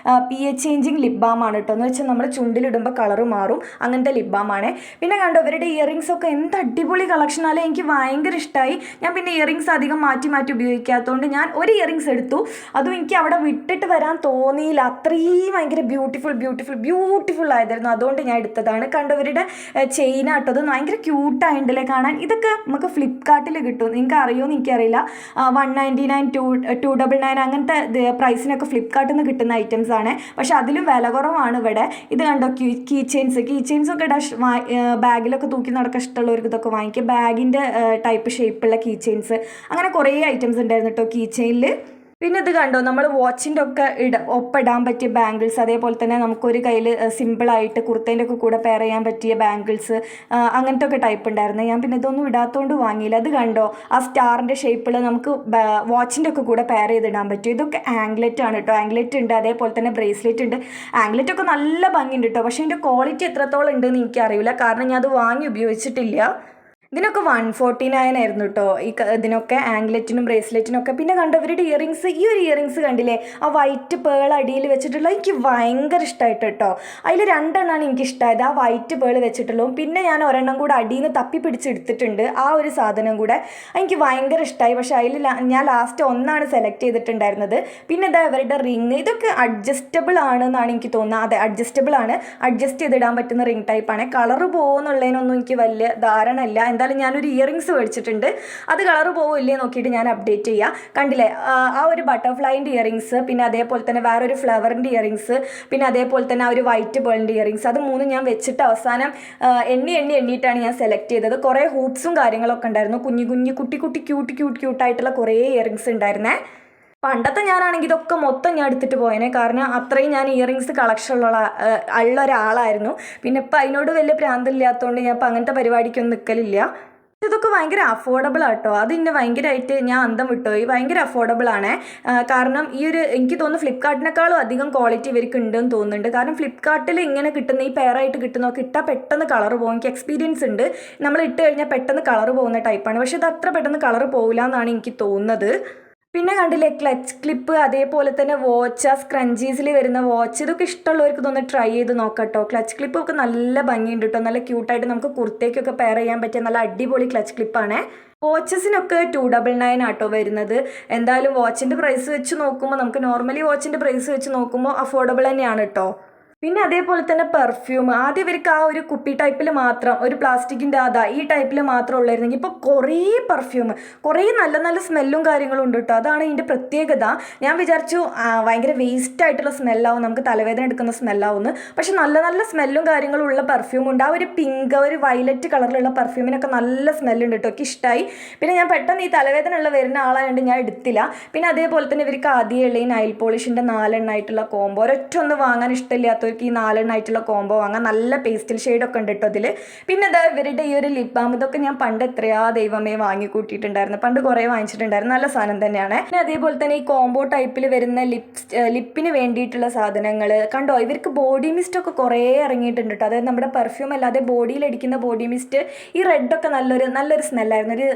pH ചേഞ്ചിങ് ലിപ് ബാം ആണ് കേട്ടോ, എന്ന് വെച്ചാൽ നമ്മൾ ചുണ്ടിലിടുമ്പോൾ കളർ മാറും, അങ്ങനത്തെ ലിപ് ബാം ആണ്. പിന്നെ കണ്ടോ ഇവരുടെ ഇയറിങ്സ് ഒക്കെ എന്ത് അടിപൊളി കളക്ഷനാലേ, എനിക്ക് ഭയങ്കര ഇഷ്ടമായി. ഞാൻ പിന്നെ ഇയറിങ്സ് അധികം മാറ്റി ഉപയോഗിക്കാത്തതുകൊണ്ട് ഞാൻ ഒരു ഇയറിങ്സ് എടുത്തു, അതും എനിക്ക് അവിടെ വിട്ടിട്ട് വരാൻ തോന്നിയില്ല, അത്രയും ഭയങ്കര ബ്യൂട്ടിഫുൾ ആയിരുന്നു, അതുകൊണ്ട് ഞാൻ എടുത്തതാണ്. കണ്ടവരുടെ ചെയിനാട്ടത് ഭയങ്കര ക്യൂട്ടായിട്ടുണ്ടല്ലേ കാണാൻ. ഇതൊക്കെ നമുക്ക് ഫ്ലിപ്കാർട്ടിൽ കിട്ടും, നിങ്ങൾക്ക് അറിയുമോ എനിക്കറിയില്ല. 199, 299 അങ്ങനത്തെ പ്രൈസിനൊക്കെ ഫ്ലിപ്കാർട്ടിൽ നിന്ന് കിട്ടുന്ന ഐറ്റംസ് ആണ്. പക്ഷെ അതിലും വില കുറവാണ് ഇവിടെ. ഇത് കണ്ടോ, കീ ചെയിൻസൊക്കെ ബാഗിലൊക്കെ തൂക്കി നടക്കാൻ ഇഷ്ടമുള്ളവർക്ക് ഇതൊക്കെ വാങ്ങിക്കുക. ബാഗിൻ്റെ ടൈപ്പ് ഷേപ്പുള്ള കീ ചെയിൻസ്, അങ്ങനെ കുറേ ഐറ്റംസ് ഉണ്ടായിരുന്നു കേട്ടോ കീ ചെയിനിൽ. പിന്നെ ഇത് കണ്ടോ, നമ്മൾ വാച്ചിൻ്റെ ഒക്കെ ഒപ്പിടാൻ പറ്റിയ ബാംഗിൾസ്, അതേപോലെ തന്നെ നമുക്കൊരു കയ്യിൽ സിമ്പിളായിട്ട് കുർത്തേൻ്റെ ഒക്കെ കൂടെ പെയർ ചെയ്യാൻ പറ്റിയ ബാംഗിൾസ്, അങ്ങനത്തെ ഒക്കെ ടൈപ്പ് ഉണ്ടായിരുന്നു. ഞാൻ പിന്നെ ഇതൊന്നും ഇടാത്തതുകൊണ്ട് വാങ്ങിയില്ല. അത് കണ്ടോ, ആ സ്റ്റാറിൻ്റെ ഷേപ്പിൽ നമുക്ക് വാച്ചിൻ്റെ ഒക്കെ കൂടെ പെയർ ചെയ്തിടാൻ പറ്റും. ഇതൊക്കെ ആംഗ്ലെറ്റ് ആണ് കേട്ടോ, ആംഗ്ലെറ്റ് ഉണ്ട്, അതേപോലെ തന്നെ ബ്രേസ്ലെറ്റ് ഉണ്ട്. ആംഗ്ലെറ്റ് ഒക്കെ നല്ല ഭംഗിയുണ്ട് കേട്ടോ, പക്ഷേ ഇതിൻ്റെ ക്വാളിറ്റി എത്രത്തോളം ഉണ്ടെന്ന് എനിക്കറിയില്ല, കാരണം ഞാൻ അത് വാങ്ങി ഉപയോഗിച്ചിട്ടില്ല. ഇതിനൊക്കെ 149 ആയിരുന്നു കേട്ടോ, ഇതിനൊക്കെ ആംഗ്ലെറ്റിനും ബ്രേസ്ലെറ്റിനൊക്കെ. പിന്നെ കണ്ടവരുടെ ഇയറിങ്സ്, ഈ ഒരു ഇയറിങ്സ് കണ്ടില്ലേ, ആ വൈറ്റ് പേൾ അടിയിൽ വെച്ചിട്ടുള്ള, എനിക്ക് ഭയങ്കര ഇഷ്ടമായിട്ട് കേട്ടോ. അതിൽ 2 എണ്ണമാണ് എനിക്ക് ഇഷ്ടമായത്, ആ വൈറ്റ് പേൾ വെച്ചിട്ടുള്ളതും പിന്നെ ഞാൻ ഒരെണ്ണം കൂടെ അടിയിൽ നിന്ന് തപ്പി പിടിച്ചെടുത്തിട്ടുണ്ട്, ആ ഒരു സാധനം കൂടെ എനിക്ക് ഭയങ്കര ഇഷ്ടമായി. പക്ഷേ അതിൽ ഞാൻ ലാസ്റ്റ് 1 സെലക്ട് ചെയ്തിട്ടുണ്ടായിരുന്നത്. പിന്നെ ഇതാ ഇവരുടെ റിങ്, ഇതൊക്കെ അഡ്ജസ്റ്റബിൾ ആണെന്നാണ് എനിക്ക് തോന്നുന്നത്. അതെ, അഡ്ജസ്റ്റബിൾ ആണ്, അഡ്ജസ്റ്റ് ചെയ്തിടാൻ പറ്റുന്ന റിങ് ടൈപ്പാണ്. കളറ് പോകുന്നുള്ളതിനൊന്നും എനിക്ക് വലിയ ധാരണ ഇല്ല. എന്തായാലും ഞാനൊരു ഇയറിങ്സ് മേടിച്ചിട്ടുണ്ട്, അത് കളർ പോവില്ലേ നോക്കിയിട്ട് ഞാൻ അപ്ഡേറ്റ് ചെയ്യാം. കണ്ടില്ലേ, ആ ഒരു ബട്ടർഫ്ലൈൻ്റെ ഇയറിങ്സ്, പിന്നെ അതേപോലെ തന്നെ വേറൊരു ഫ്ലവറിൻ്റെ ഇയറിങ്സ്, പിന്നെ അതേപോലെ തന്നെ ആ ഒരു വൈറ്റ് പേളിൻ്റെ ഇയറിങ്സ്, അത് 3 ഞാൻ വെച്ചിട്ട് അവസാനം എണ്ണിയിട്ടാണ് ഞാൻ സെലക്ട് ചെയ്തത്. കുറേ ഹൂപ്സും കാര്യങ്ങളൊക്കെ ഉണ്ടായിരുന്നു, കുട്ടി ക്യൂട്ടായിട്ടുള്ള കുറേ ഇയറിങ്സ് ഉണ്ടായിരുന്നേ. പണ്ടത്തെ ഞാനാണെങ്കിൽ ഇതൊക്കെ മൊത്തം ഞാൻ എടുത്തിട്ട് പോയേനെ, കാരണം അത്രയും ഞാൻ ഇയറിങ്സ് കളക്ഷൻ ഉള്ള ഒരാളായിരുന്നു. പിന്നെ ഇപ്പം അതിനോട് വലിയ പ്രാന്തില്ലാത്തതുകൊണ്ട് ഞാൻ ഇപ്പം അങ്ങനത്തെ പരിപാടിക്കൊന്നും നിൽക്കലില്ല. ഇതൊക്കെ ഭയങ്കര അഫോർഡബിൾ ആട്ടോ, അതിൻ്റെ ഭയങ്കരമായിട്ട് ഞാൻ അന്തം വിട്ടുപോയി. ഭയങ്കര അഫോർഡബിൾ ആണ്, കാരണം ഈ ഒരു എനിക്ക് തോന്നുന്നു ഫ്ലിപ്കാർട്ടിനേക്കാളും അധികം ക്വാളിറ്റി ഇവർക്ക് ഉണ്ടെന്ന് തോന്നുന്നുണ്ട്. കാരണം ഫ്ലിപ്കാർട്ടിൽ ഇങ്ങനെ കിട്ടുന്ന ഈ പെയറായിട്ട് കിട്ടുന്നതൊക്കെ ഇട്ടാൽ പെട്ടെന്ന് കളർ പോകും, എനിക്ക് എക്സ്പീരിയൻസ് ഉണ്ട്. നമ്മൾ ഇട്ട് കഴിഞ്ഞാൽ പെട്ടെന്ന് കളർ പോകുന്ന ടൈപ്പാണ്, പക്ഷേ ഇത് അത്ര പെട്ടെന്ന് കളർ പോകില്ല എന്നാണ് എനിക്ക് തോന്നുന്നത്. പിന്നെ കണ്ടില്ലേ ക്ലച്ച് ക്ലിപ്പ്, അതേപോലെ തന്നെ വാച്ച്, ആ സ്ക്രഞ്ചീസിൽ വരുന്ന വാച്ച്, ഇതൊക്കെ ഇഷ്ടമുള്ളവർക്ക് ഇതൊന്ന് ട്രൈ ചെയ്ത് നോക്കട്ടോ. ക്ലച്ച് ക്ലിപ്പൊക്കെ നല്ല ഭംഗിയുണ്ട് കേട്ടോ, നല്ല ക്യൂട്ടായിട്ട് നമുക്ക് കുർത്തേക്കൊക്കെ പെയർ ചെയ്യാൻ പറ്റിയ നല്ല അടിപൊളി ക്ലച്ച് ക്ലിപ്പാണ്. വാച്ചസിനൊക്കെ 299 ആട്ടോ വരുന്നത്. എന്തായാലും വാച്ചിൻ്റെ പ്രൈസ് വെച്ച് നോക്കുമ്പോൾ, നമുക്ക് നോർമലി വാച്ചിൻ്റെ പ്രൈസ് വെച്ച് നോക്കുമ്പോൾ അഫോർഡബിൾ തന്നെയാണ് കേട്ടോ. പിന്നെ അതേപോലെ തന്നെ പെർഫ്യൂം ആദ്യം ഇവർക്ക് ആ ഒരു കുപ്പി ടൈപ്പിൽ മാത്രം ഒരു പ്ലാസ്റ്റിക്കിൻ്റെ ഈ ടൈപ്പിൽ മാത്രം ഉള്ളായിരുന്നെങ്കിൽ ഇപ്പോൾ കുറേ പെർഫ്യൂം കുറേ നല്ല നല്ല സ്മെല്ലും കാര്യങ്ങളും ഉണ്ട് കേട്ടോ. അതാണ് ഇതിൻ്റെ പ്രത്യേകത. ഞാൻ വിചാരിച്ചു ഭയങ്കര വേസ്റ്റ് ആയിട്ടുള്ള സ്മെല്ലാവും, നമുക്ക് തലവേദന എടുക്കുന്ന സ്മെല്ലാവുമെന്ന്. പക്ഷെ നല്ല നല്ല സ്മെല്ലും കാര്യങ്ങളും ഉള്ള പെർഫ്യൂം ഉണ്ട്. ആ ഒരു പിങ്ക് ഒരു വയലറ്റ് കളറിലുള്ള പെർഫ്യൂമിനൊക്കെ നല്ല സ്മെല്ലുണ്ട് കേട്ടോ. എനിക്ക് ഇഷ്ടമായി. പിന്നെ ഞാൻ പെട്ടെന്ന് ഈ തലവേദന ഉള്ള വരുന്ന ആളായതുകൊണ്ട് ഞാൻ എടുത്തില്ല. പിന്നെ അതേപോലെ തന്നെ ഇവർക്ക് ആദ്യമുള്ള ഈ നൈൽ പോളിഷിൻ്റെ 4 എണ്ണമായിട്ടുള്ള കോംബോ ഒരൊറ്റ ഒന്ന് വാങ്ങാൻ ഇഷ്ടമില്ലാത്ത ഈ 4 എണ്ണമായിട്ടുള്ള കോംബോ വാങ്ങാൻ. നല്ല പേസ്റ്റൽ ഷെയ്ഡൊക്കെ ഉണ്ട് കേട്ടോ അതിൽ. പിന്നെ എന്താ ഇവരുടെ ഈ ഒരു ലിപ് ബാം, ഇതൊക്കെ ഞാൻ പണ്ട് എത്രയാ ദൈവമേ വാങ്ങി കൂട്ടിയിട്ടുണ്ടായിരുന്നു. പണ്ട് കുറേ വാങ്ങിച്ചിട്ടുണ്ടായിരുന്നു. നല്ല സാധനം തന്നെയാണ്. പിന്നെ അതേപോലെ തന്നെ ഈ കോംബോ ടൈപ്പിൽ വരുന്ന ലിപ്പിന് വേണ്ടിയിട്ടുള്ള സാധനങ്ങൾ കണ്ടോ. ഇവർക്ക് ബോഡി മിസ്റ്റ് ഒക്കെ കുറേ ഇറങ്ങിയിട്ടുണ്ട് കേട്ടോ. അതായത് നമ്മുടെ പെർഫ്യൂം അല്ലാതെ ബോഡിയിൽ അടിക്കുന്ന ബോഡി മിസ്റ്റ്. ഈ റെഡൊക്കെ നല്ലൊരു സ്മെല്ലായിരുന്നു. ഒരു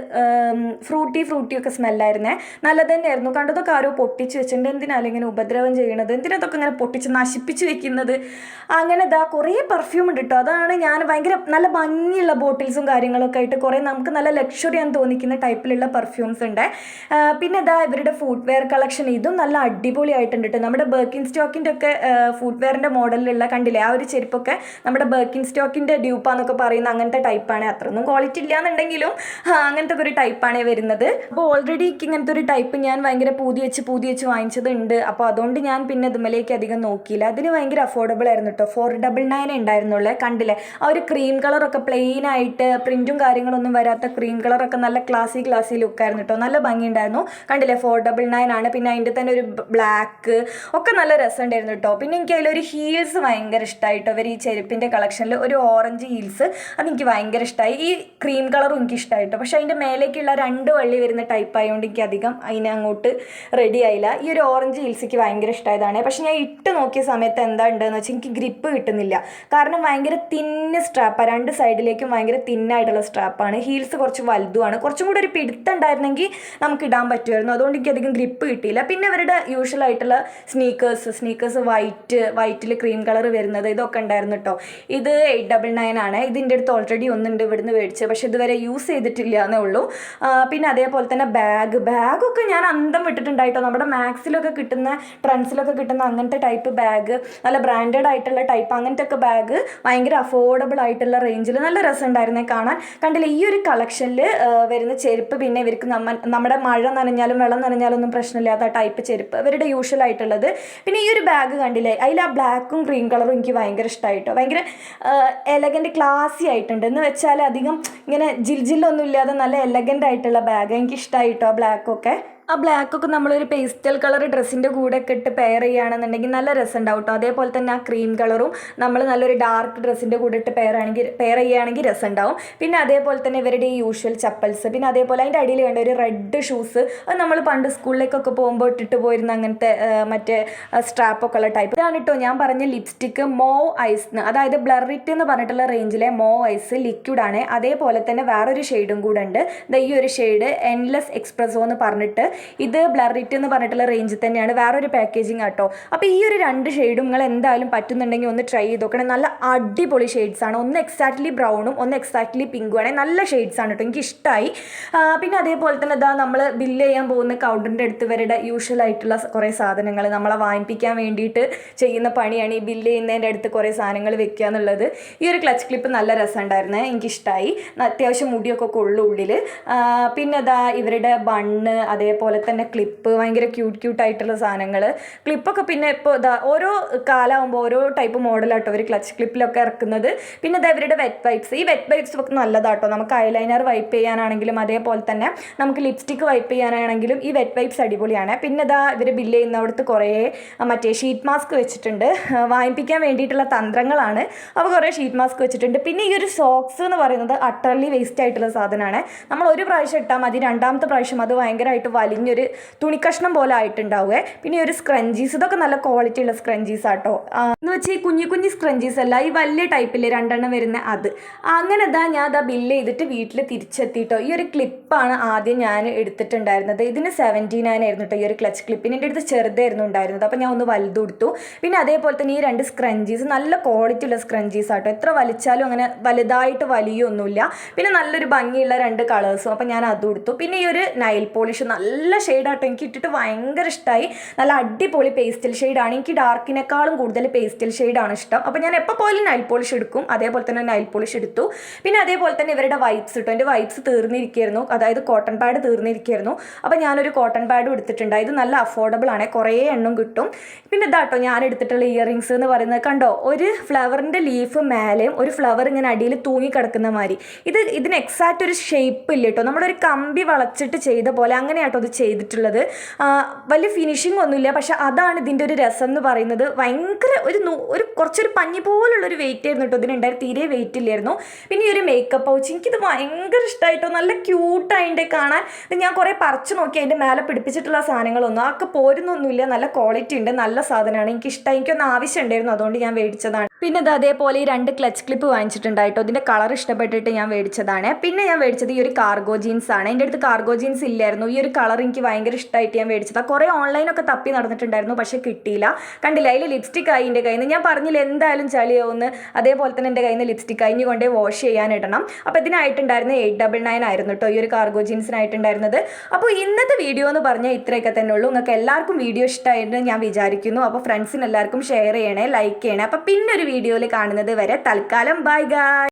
ഫ്രൂട്ടി ഒക്കെ സ്മെല്ലായിരുന്നേ. നല്ലത് തന്നെയായിരുന്നു. കണ്ടതൊക്കെ ആരോ പൊട്ടിച്ച് വെച്ചിട്ടുണ്ട്. എന്തിനാലും ഇങ്ങനെ ഉപദ്രവം ചെയ്യണത്, എന്തിനതൊക്കെ ഇങ്ങനെ പൊട്ടിച്ച് നശിപ്പിച്ച് വെക്കുന്നത്. അങ്ങനെ കുറേ പെർഫ്യൂം ഉണ്ട് കേട്ടോ. അതാണ് ഞാൻ ഭയങ്കര നല്ല ഭംഗിയുള്ള ബോട്ടിൽസും കാര്യങ്ങളൊക്കെ ആയിട്ട് കുറേ നമുക്ക് നല്ല ലക്ഷറി ആണെന്ന് തോന്നിക്കുന്ന ടൈപ്പിലുള്ള പെർഫ്യൂംസ് ഉണ്ട്. പിന്നെ ഇവരുടെ ഫുട്വെയർ കളക്ഷൻ ഇതും നല്ല അടിപൊളിയായിട്ടുണ്ട് കേട്ടോ. നമ്മുടെ ബർക്കിൻ സ്റ്റോക്കിൻ്റെ ഒക്കെ ഫുട്വെയറിൻ്റെ മോഡലിലുള്ള കണ്ടില്ലേ ആ ഒരു ചെരുപ്പൊക്കെ നമ്മുടെ ബർക്കിൻ സ്റ്റോക്കിൻ്റെ ഡ്യൂപ്പാന്നൊക്കെ പറയുന്ന അങ്ങനത്തെ ടൈപ്പാണ്. അത്രയൊന്നും ക്വാളിറ്റി ഇല്ലാന്നുണ്ടെങ്കിലും അങ്ങനത്തെ ഒരു ടൈപ്പാണ് വരുന്നത്. അപ്പോൾ ഓൾറെഡി ഇങ്ങനത്തെ ഒരു ടൈപ്പ് ഞാൻ ഭയങ്കര പൂതി വെച്ച് വാങ്ങിച്ചതുണ്ട്. അപ്പോൾ അതുകൊണ്ട് ഞാൻ പിന്നെ ഇതുമലേക്ക് അധികം നോക്കിയില്ല. അതിന് ഭയങ്കര അഫോർഡബിൾ ആയിരുന്നു കേട്ടോ. 499 ഉണ്ടായിരുന്നുള്ളൂ. കണ്ടില്ലേ ആ ഒരു ക്രീം കളറൊക്കെ പ്ലെയിൻ ആയിട്ട് പ്രിൻറ്റും കാര്യങ്ങളൊന്നും വരാത്ത ക്രീം കളറൊക്കെ നല്ല ക്ലാസി ലുക്കായിരുന്നു കേട്ടോ. നല്ല ഭംഗിയുണ്ടായിരുന്നു. കണ്ടില്ലേ 499 ആണ്. പിന്നെ അതിൻ്റെ തന്നെ ഒരു ബ്ലാക്ക് ഒക്കെ നല്ല രസമുണ്ടായിരുന്നു കേട്ടോ. പിന്നെ എനിക്ക് അതിലൊരു ഹീൽസ് ഭയങ്കര ഇഷ്ടമായിട്ടോ. അവർ ഈ ചെരുപ്പിൻ്റെ കളക്ഷനിൽ ഒരു ഓറഞ്ച് ഹീൽസ് അതെനിക്ക് ഭയങ്കര ഇഷ്ടമായി. ഈ ക്രീം കളറും എനിക്ക് ഇഷ്ടമായിട്ടോ. പക്ഷേ അതിൻ്റെ മേലേക്കുള്ള 2 വള്ളി വരുന്ന ടൈപ്പ് ആയതുകൊണ്ട് എനിക്ക് അധികം അതിനെ അങ്ങോട്ട് റെഡി ആയില്ല. ഈ ഒരു ഓറഞ്ച് ഹീൽസിക്ക് ഭയങ്കര ഇഷ്ടമായതാണ്. പക്ഷെ ഞാൻ ഇട്ട് നോക്കിയ സമയത്ത് എന്താ ഉണ്ടെന്ന് വെച്ചാൽ എനിക്ക് ഗ്രിപ്പ് കിട്ടുന്നില്ല. കാരണം ഭയങ്കര തിന്ന് സ്ട്രാപ്പാണ്. 2 സൈഡിലേക്കും ഭയങ്കര തിന്നായിട്ടുള്ള സ്ട്രാപ്പാണ്. ഹീൽസ് കുറച്ച് വലുതുമാണ്. കുറച്ചും കൂടി ഒരു പിടുത്തുണ്ടായിരുന്നെങ്കിൽ നമുക്ക് ഇടാൻ പറ്റുമായിരുന്നു. അതുകൊണ്ട് എനിക്ക് അധികം ഗ്രിപ്പ് കിട്ടിയില്ല. പിന്നെ അവരുടെ യൂഷ്വൽ ആയിട്ടുള്ള സ്നീക്കേഴ്സ് വൈറ്റിൽ ക്രീം കളർ വരുന്നത് ഇതൊക്കെ ഉണ്ടായിരുന്നു കേട്ടോ. ഇത് 899 ആണ്. ഇതിൻ്റെ അടുത്ത് ഓൾറെഡി ഒന്നുണ്ട് ഇവിടുന്ന് മേടിച്ച്. പക്ഷെ ഇതുവരെ യൂസ് ചെയ്തിട്ടില്ല എന്നേ ഉള്ളൂ. പിന്നെ അതേപോലെ തന്നെ ബാഗൊക്കെ ഞാൻ അന്തം വിട്ടിട്ടുണ്ടായിട്ടോ. നമ്മുടെ മാക്സിലൊക്കെ കിട്ടുന്ന ട്രെൻഡ്സിലൊക്കെ കിട്ടുന്ന അങ്ങനത്തെ ടൈപ്പ് ബാഗ്, നല്ല ബ്രാൻഡഡ് ആയിട്ടുള്ള ടൈപ്പ് അങ്ങനത്തെ ഒക്കെ ബാഗ് ഭയങ്കര അഫോർഡബിൾ ആയിട്ടുള്ള റേഞ്ചിൽ നല്ല രസമുണ്ടായിരുന്നേ കാണാൻ. കണ്ടില്ലേ ഈ ഒരു കളക്ഷനിൽ വരുന്ന ചെരുപ്പ്. പിന്നെ ഇവർക്ക് നമ്മുടെ മഴ നനഞ്ഞാലും വെള്ളം നനഞ്ഞാലും ഒന്നും പ്രശ്നമില്ലാത്ത ടൈപ്പ് ചെരുപ്പ് ഇവരുടെ യൂഷ്വൽ ആയിട്ടുള്ളത്. പിന്നെ ഈ ഒരു ബാഗ് കണ്ടില്ലേ അതിൽ ആ ബ്ലാക്കും ക്രീം കളറും എനിക്ക് ഭയങ്കര ഇഷ്ടമായിട്ടോ. ഭയങ്കര എലഗൻറ്റ് ക്ലാസി ആയിട്ടുണ്ട്. എന്ന് വെച്ചാൽ അധികം ഇങ്ങനെ ജില്ലൊന്നും ഇല്ലാതെ നല്ല എലഗൻ്റ് ആയിട്ടുള്ള ബാഗ് എനിക്ക് ഇഷ്ടമായിട്ടോ. ആ ബ്ലാക്കൊക്കെ ആ ബ്ലാക്കൊക്കെ നമ്മളൊരു പേസ്റ്റൽ കളർ ഡ്രസ്സിൻ്റെ കൂടെ ഒക്കെ ഇട്ട് പെയർ ചെയ്യുകയാണെന്നുണ്ടെങ്കിൽ നല്ല രസം ഉണ്ടാവും കേട്ടോ. അതേപോലെ തന്നെ ആ ക്രീം കളറും നമ്മൾ നല്ലൊരു ഡാർക്ക് ഡ്രസ്സിൻ്റെ കൂടെ ഇട്ട് പെയർ ചെയ്യുകയാണെങ്കിൽ രസം ഉണ്ടാവും. പിന്നെ അതേപോലെ തന്നെ ഇവരുടെ ഈ യൂഷ്വൽ ചപ്പൽസ്. പിന്നെ അതേപോലെ അതിൻ്റെ അടിയിൽ വേണ്ട ഒരു റെഡ് ഷൂസ്. അത് നമ്മൾ പണ്ട് സ്കൂളിലേക്കൊക്കെ പോകുമ്പോൾ ഇട്ടിട്ട് പോയിരുന്ന അങ്ങനത്തെ മറ്റേ സ്ട്രാപ്പൊക്കെ ഉള്ള ടൈപ്പ്. ഇതാണ് കേട്ടോ ഞാൻ പറഞ്ഞ ലിപ്സ്റ്റിക്ക് മോവ് ഐസ്. അതായത് ബ്ലറിറ്റ് എന്ന് പറഞ്ഞിട്ടുള്ള റേഞ്ചിലെ മോവ് ഐസ് ലിക്വിഡാണ്. അതേപോലെ തന്നെ വേറൊരു ഷെയ്ഡും കൂടെ ഉണ്ട്. ഈ ഒരു ഷെയ്ഡ് എൻലെസ് എക്സ്പ്രസോ എന്ന് പറഞ്ഞിട്ട് ഇത് ബ്ലറിറ്റ് എന്ന് പറഞ്ഞിട്ടുള്ള റേഞ്ചിൽ തന്നെയാണ്. വേറൊരു പാക്കേജിങ് ആട്ടോ. അപ്പോൾ ഈ ഒരു 2 ഷെയ്ഡും നിങ്ങൾ എന്തായാലും പറ്റുന്നുണ്ടെങ്കിൽ ഒന്ന് ട്രൈ ചെയ്ത് നോക്കണം. നല്ല അടിപൊളി ഷെയ്ഡ്സ് ആണ്. ഒന്ന് എക്സാക്ട്ലി ബ്രൗണും ഒന്ന് എക്സാക്ട്ലി പിങ്കും ആണ്. നല്ല ഷെയ്ഡ്സ് ആണ് കേട്ടോ. എനിക്ക് ഇഷ്ടമായി. പിന്നെ അതേപോലെ തന്നെ നമ്മൾ ബില്ല് ചെയ്യാൻ പോകുന്ന കൗണ്ടറിൻ്റെ അടുത്ത് ഇവരുടെ യൂഷ്വൽ ആയിട്ടുള്ള കുറേ സാധനങ്ങൾ നമ്മളെ വാങ്ങിപ്പിക്കാൻ വേണ്ടിയിട്ട് ചെയ്യുന്ന പണിയാണ് ഈ ബില്ല് ചെയ്യുന്നതിൻ്റെ അടുത്ത് കുറേ സാധനങ്ങൾ വെക്കുക എന്നുള്ളത്. ഈ ഒരു ക്ലച്ച് ക്ലിപ്പ് നല്ല രസമുണ്ടായിരുന്നേ. എനിക്കിഷ്ടമായി. അത്യാവശ്യം മുടിയൊക്കെ ഉള്ളിൽ. പിന്നെ ഇവരുടെ ബണ്ണ് അതേപോലെ തന്നെ ക്ലിപ്പ് ഭയങ്കര ക്യൂട്ടായിട്ടുള്ള സാധനങ്ങൾ. ക്ലിപ്പൊക്കെ പിന്നെ ഇപ്പോൾ ഓരോ കാലമാകുമ്പോൾ ഓരോ ടൈപ്പ് മോഡലാട്ടോ അവർ ക്ലച്ച് ക്ലിപ്പിലൊക്കെ ഇറക്കുന്നത്. പിന്നെ ഇവരുടെ വെറ്റ് വൈപ്സ്. ഈ വെറ്റ് വൈപ്സ് ഒക്കെ നല്ലതാട്ടോ. നമുക്ക് ഐലൈനർ വൈപ്പ് ചെയ്യാനാണെങ്കിലും അതേപോലെ തന്നെ നമുക്ക് ലിപ്സ്റ്റിക്ക് വൈപ്പ് ചെയ്യാനാണെങ്കിലും ഈ വെറ്റ് വൈപ്സ് അടിപൊളിയാണ്. പിന്നെ ഇവർ ബില്ല് ചെയ്യുന്നിടത്ത് കുറേ മറ്റേ ഷീറ്റ് മാസ്ക് വെച്ചിട്ടുണ്ട്. വാങ്ങിപ്പിക്കാൻ വേണ്ടിയിട്ടുള്ള തന്ത്രങ്ങളാണ്. അപ്പോൾ കുറേ ഷീറ്റ് മാസ്ക് വെച്ചിട്ടുണ്ട്. പിന്നെ ഈ ഒരു സോക്സ് എന്ന് പറയുന്നത് അട്ടർലി വേസ്റ്റ് ആയിട്ടുള്ള സാധനമാണ്. നമ്മൾ ഒരു പ്രാവശ്യം ഇട്ടാൽ മതി. 2ാമത്തെ പ്രാവശ്യം അത് ഭയങ്കരമായിട്ട് വലിഞ്ഞൊരു തുണിക്കഷ്ണം പോലെ ആയിട്ടുണ്ടാവുക. പിന്നെ ഒരു സ്ക്രഞ്ചീസ്. ഇതൊക്കെ നല്ല ക്വാളിറ്റി ഉള്ള സ്ക്രഞ്ചീസ് ആട്ടോ. എന്ന് വെച്ചാൽ ഈ കുഞ്ഞു സ്ക്രഞ്ചീസ് അല്ല, ഈ വലിയ ടൈപ്പിൽ 2 എണ്ണം വരുന്ന അത്. അങ്ങനെ ഞാൻ ബില്ല് ചെയ്തിട്ട് വീട്ടിൽ തിരിച്ചെത്തിയിട്ടോ. ഈ ഒരു ക്ലിപ്പാണ് ആദ്യം ഞാൻ എടുത്തിട്ടുണ്ടായിരുന്നത്. ഇതിന് 79 ആയിരുന്നു കേട്ടോ ഈ ഒരു ക്ലച്ച് ക്ലിപ്പിന്. എൻ്റെ അടുത്ത് ചെറുതായിരുന്നു ഉണ്ടായിരുന്നത്. അപ്പോൾ ഞാൻ ഒന്ന് വലുത് കൊടുത്തു. പിന്നെ അതേപോലെ തന്നെ ഈ 2 സ്ക്രഞ്ചീസ് നല്ല ക്വാളിറ്റി ഉള്ള സ്ക്രഞ്ചീസ് ആട്ടോ. എത്ര വലിച്ചാലും അങ്ങനെ വലുതായിട്ട് വലിയൊന്നുമില്ല. പിന്നെ നല്ലൊരു ഭംഗിയുള്ള 2 കളേഴ്സും. അപ്പോൾ ഞാൻ അത് കൊടുത്തു. പിന്നെ ഈ ഒരു നൈൽ പോളിഷ് നല്ല നല്ല ഷെയ്ഡാട്ടോ, എനിക്ക് ഇട്ടിട്ട് ഭയങ്കര ഇഷ്ടമായി. നല്ല അടിപൊളി പേസ്റ്റൽ ഷെയ്ഡാണ്. എനിക്ക് ഡാർക്കിനേക്കാളും കൂടുതൽ പേസ്റ്റൽ ഷെയ്ഡാണ് ഇഷ്ടം. അപ്പോൾ ഞാൻ എപ്പോൾ പോലും നൈൽ പോളിഷ് എടുക്കും, അതേപോലെ തന്നെ നൈൽ പോളിഷ് എടുത്തു. പിന്നെ അതേപോലെ തന്നെ ഇവരുടെ വൈപ്സ് കിട്ടും. എൻ്റെ വൈപ്സ് തീർന്നിരിക്കുകയായിരുന്നു, അതായത് കോട്ടൺ പാഡ് തീർന്നിരിക്കുകയായിരുന്നു. അപ്പോൾ ഞാനൊരു കോട്ടൺ പാഡും എടുത്തിട്ടുണ്ട്. ഇത് നല്ല അഫോർഡബിൾ ആണ്, കുറേ എണ്ണം കിട്ടും. പിന്നെ ഇതാട്ടോ ഞാൻ എടുത്തിട്ടുള്ള ഇയറിങ്സ് എന്ന് പറയുന്നത്, കണ്ടോ, ഒരു ഫ്ലവറിൻ്റെ ലീഫ് മേലെയും ഒരു ഫ്ലവർ ഇങ്ങനെ അടിയിൽ തൂങ്ങി കിടക്കുന്ന മാതിരി. ഇതിന് എക്സാക്റ്റ് ഒരു ഷേപ്പ് ഇല്ല കേട്ടോ, നമ്മളൊരു കമ്പി വളച്ചിട്ട് ചെയ്ത പോലെ അങ്ങനെയാട്ടോ ഇത് ചെയ്തിട്ടുള്ളത്. വലിയ ഫിനിഷിംഗ് ഒന്നുമില്ല, പക്ഷെ അതാണ് ഇതിൻ്റെ ഒരു രസം എന്ന് പറയുന്നത്. ഭയങ്കര ഒരു കുറച്ചൊരു പഞ്ഞി പോലുള്ളൊരു വെയിറ്റ് ആയിരുന്നു കേട്ടോ ഇതിനുണ്ടായിരുന്നു, തീരെ വെയിറ്റ് ഇല്ലായിരുന്നു. പിന്നെ ഈ ഒരു മേക്കപ്പ് പൗച്ച് എനിക്കിത് ഭയങ്കര ഇഷ്ടമായിട്ടോ, നല്ല ക്യൂട്ടായിട്ട് കാണാൻ. ഇത് ഞാൻ കുറേ പറിച്ചു നോക്കി, അതിൻ്റെ മേലെ പിടിപ്പിച്ചിട്ടുള്ള സാധനങ്ങളൊന്നും ആക്കെ പോരുന്നൊന്നുമില്ല, നല്ല ക്വാളിറ്റി ഉണ്ട്, നല്ല സാധനമാണ്, എനിക്കിഷ്ടമായി. എനിക്കൊന്ന് ആവശ്യം ഉണ്ടായിരുന്നു, അതുകൊണ്ട് ഞാൻ മേടിച്ചതാണ്. പിന്നെ ഇത് അതേപോലെ ഈ 2 ക്ലച്ച് ക്ലിപ്പ് വാങ്ങിച്ചിട്ടുണ്ടായിട്ടോ, ഇതിൻ്റെ കളർ ഇഷ്ടപ്പെട്ടിട്ട് ഞാൻ മേടിച്ചതാണ്. പിന്നെ ഞാൻ മേടിച്ചത് ഈ ഒരു കാർഗോ ജീൻസ് ആണ്. എൻ്റെ അടുത്ത് കാർഗോ ജീൻസ് ഇല്ലായിരുന്നു, ഈ ഒരു കളർ എനിക്ക് ഭയങ്കര ഇഷ്ടമായിട്ട് ഞാൻ മേടിച്ചതാണ്. കുറേ ഓൺലൈനൊക്കെ തപ്പി നടന്നിട്ടുണ്ടായിരുന്നു, പക്ഷേ കിട്ടിയില്ല. കണ്ടില്ല, അതിൽ ലിപ്സ്റ്റിക് ആയി എൻ്റെ കയ്യിൽ നിന്ന്. ഞാൻ പറഞ്ഞില്ല എന്തായാലും ചളിയാവുമെന്ന്, അതേപോലെ തന്നെ എൻ്റെ കയ്യിൽ നിന്ന് ലിപ്സ്റ്റിക് കഴിഞ്ഞ് കൊണ്ടേ വാഷ് ചെയ്യാനിടണം. അപ്പോൾ ഇതിനായിട്ടുണ്ടായിരുന്നത് 899 ആയിരുന്നു കേട്ടോ, ഈ ഒരു കാർഗോ ജീൻസിനായിട്ടുണ്ടായിരുന്നത്. അപ്പോൾ ഇന്നത്തെ വീഡിയോ എന്ന് പറഞ്ഞാൽ ഇത്രയൊക്കെ തന്നെ ഉള്ളൂ. നിങ്ങൾക്ക് എല്ലാവർക്കും വീഡിയോ ഇഷ്ടമായിരുന്നു ഞാൻ വിചാരിക്കുന്നു. അപ്പോൾ ഫ്രണ്ട്സിന് എല്ലാവർക്കും ഷെയർ ചെയ്യണേ, ലൈക്ക് ചെയ്യണേ. അപ്പോൾ പിന്നെ ഒരു വീഡിയോയിൽ കാണുന്നത് വരെ തൽക്കാലം ബൈ ഗായ്സ്.